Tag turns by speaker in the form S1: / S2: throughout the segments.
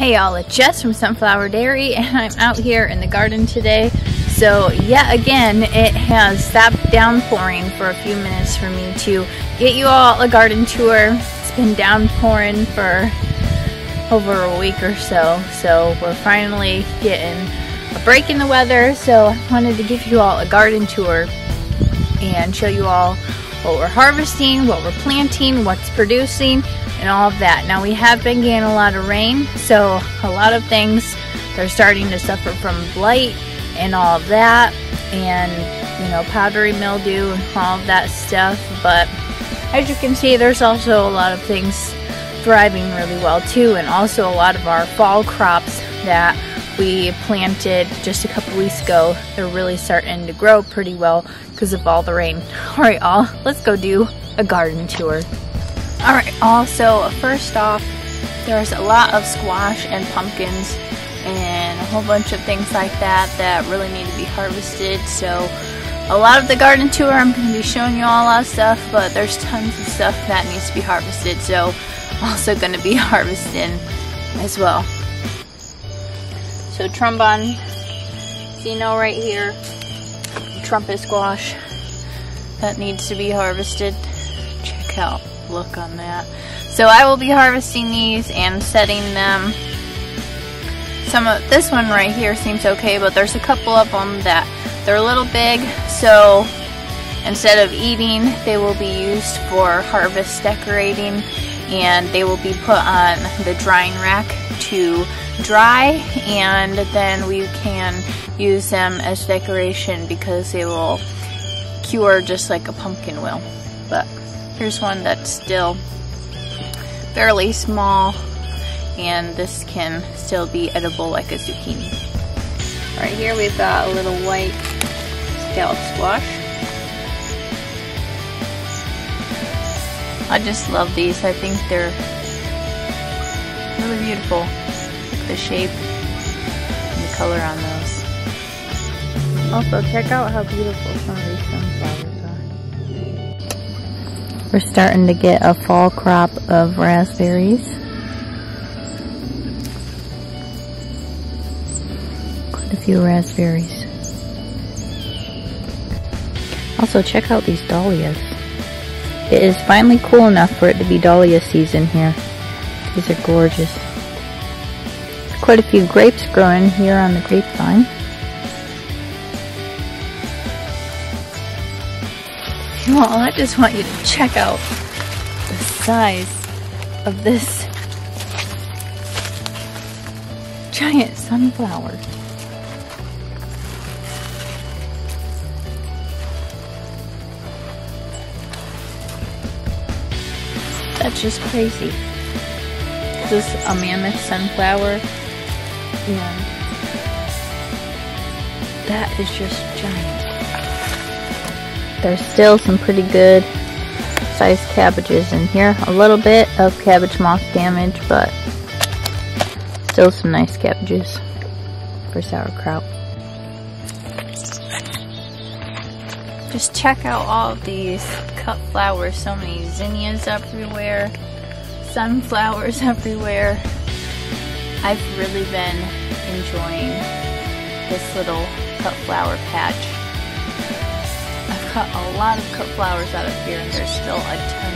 S1: Hey y'all, it's Jess from Sunflower Dairy, and I'm out here in the garden today. So yet again, it has stopped downpouring for a few minutes for me to get you all a garden tour. It's been downpouring for over a week or so, so we're finally getting a break in the weather. So I wanted to give you all a garden tour and show you all what we're harvesting, what we're planting, what's producing, and all of that. Now we have been getting a lot of rain, so a lot of things, they're starting to suffer from blight and all of that, and powdery mildew and all of that stuff. But as you can see, there's also a lot of things thriving really well too, and also a lot of our fall crops that we planted just a couple weeks ago, they're really starting to grow pretty well because of all the rain. Alright all, let's go do a garden tour. Alright all, so first off, there's a lot of squash and pumpkins and a whole bunch of things like that that really need to be harvested. So a lot of the garden tour, I'm going to be showing you all a lot of stuff, but there's tons of stuff that needs to be harvested, so I'm also going to be harvesting as well. So trombone, right here, trumpet squash, that needs to be harvested. Check out, look on that. So I will be harvesting these and setting them. Some of this one right here seems okay, but there's a couple of them that they're a little big, so instead of eating, they will be used for harvest decorating, and they will be put on the drying rack to dry, and then we can use them as decoration because they will cure just like a pumpkin will. But here's one that's still fairly small, and this can still be edible like a zucchini. Right here we've got a little white scallop squash. I just love these. I think they're really beautiful. Look at the shape and the color on those. Also, check out how beautiful some of these sunflowers are. We're starting to get a fall crop of raspberries. Quite a few raspberries. Also, check out these dahlias. It is finally cool enough for it to be dahlia season here. These are gorgeous. There's quite a few grapes growing here on the grapevine. Well, I just want you to check out the size of this giant sunflower. That's just crazy. This is a mammoth sunflower, and that is just giant. There's still some pretty good sized cabbages in here. A little bit of cabbage moth damage, but still some nice cabbages for sauerkraut. Just check out all of these cut flowers. So many zinnias everywhere, sunflowers everywhere. I've really been enjoying this little cut flower patch. I've cut a lot of cut flowers out of here, and there's still a ton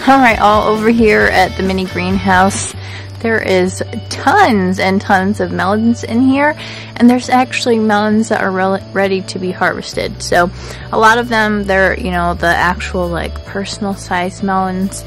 S1: more. Alright, all over here at the mini greenhouse, there is tons and tons of melons in here, and there's actually melons that are ready to be harvested. So a lot of them, they're the actual personal size melons,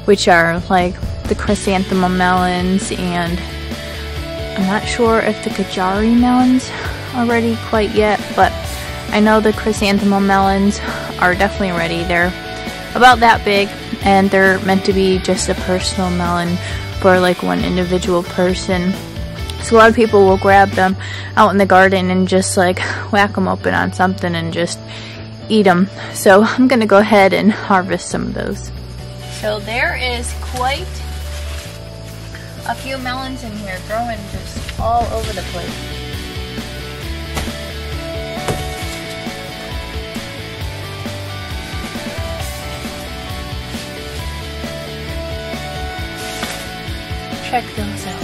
S1: which are like the chrysanthemum melons, and I'm not sure if the Kajari melons are ready quite yet, but I know the chrysanthemum melons are definitely ready. They're about that big, and they're meant to be just a personal melon for one individual person. So a lot of people will grab them out in the garden and just whack them open on something and just eat them. So I'm gonna go ahead and harvest some of those. So there is quite a few melons in here growing just all over the place. check those out.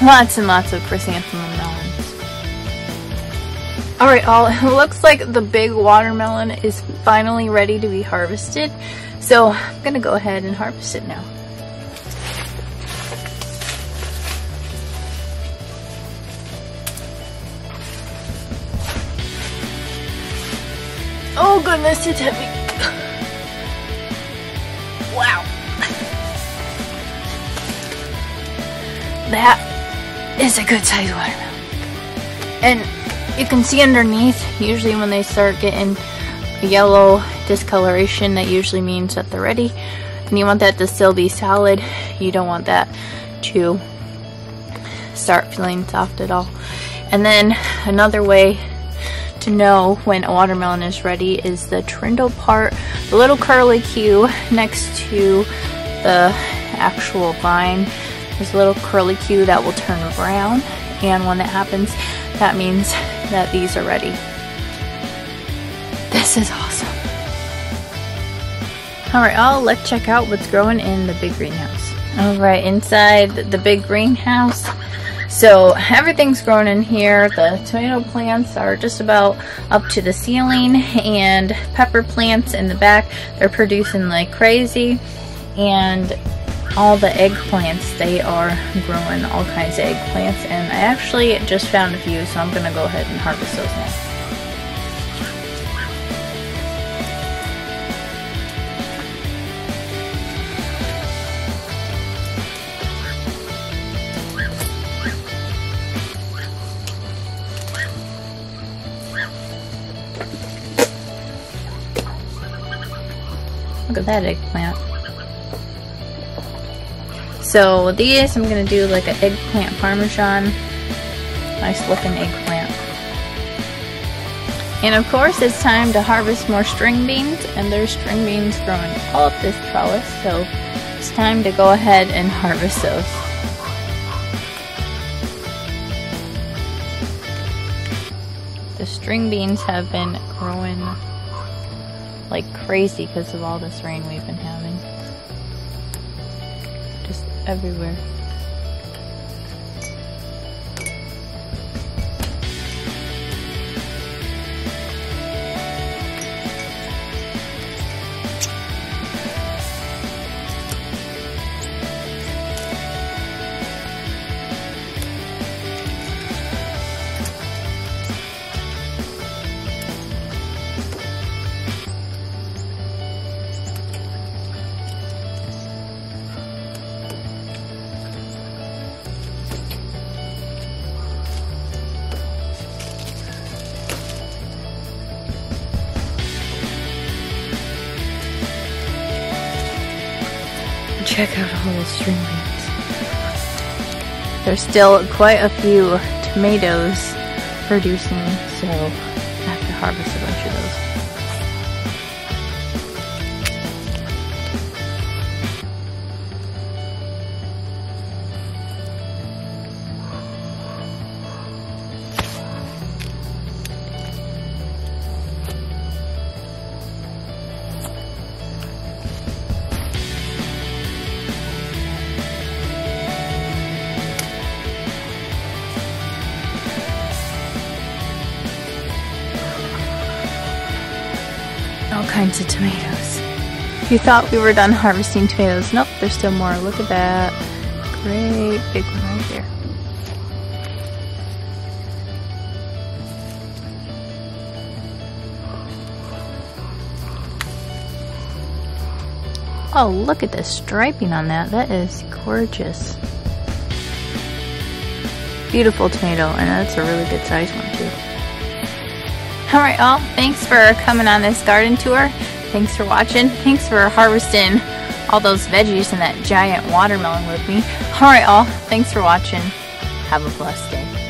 S1: Lots and lots of chrysanthemum melons. Alright, all, it looks like the big watermelon is finally ready to be harvested. So I'm gonna go ahead and harvest it now. Oh goodness, it's heavy. Wow. That is a good size watermelon. And you can see underneath, usually when they start getting a yellow discoloration, that usually means that they're ready. And you want that to still be solid. You don't want that to start feeling soft at all. And then another way to know when a watermelon is ready is the trindle part, the little curly Q next to the actual vine. There's a little curly Q that will turn brown, and when that happens, that means that these are ready. This is awesome. Alright, let's check out what's growing in the big greenhouse. Alright, inside the big greenhouse, so everything's growing in here. The tomato plants are just about up to the ceiling, and pepper plants in the back, they're producing like crazy. And all the eggplants, they are growing all kinds of eggplants, and I actually just found a few, so I'm gonna go ahead and harvest those now. Look at that eggplant. So these, I'm going to do like an eggplant parmesan. Nice looking eggplant. And of course it's time to harvest more string beans, and there's string beans growing all up this trellis, so it's time to go ahead and harvest those. The string beans have been growing like crazy because of all this rain we've been having. Just everywhere. Check out all those string beans. There's still quite a few tomatoes producing, so I have to harvest a bunch of those. All kinds of tomatoes. If you thought we were done harvesting tomatoes, nope, there's still more. Look at that. Great big one right there. Oh, look at the striping on that. That is gorgeous. Beautiful tomato, and that's a really good size one too. Alright all, thanks for coming on this garden tour. Thanks for watching. Thanks for harvesting all those veggies and that giant watermelon with me. Alright all, thanks for watching. Have a blessed day.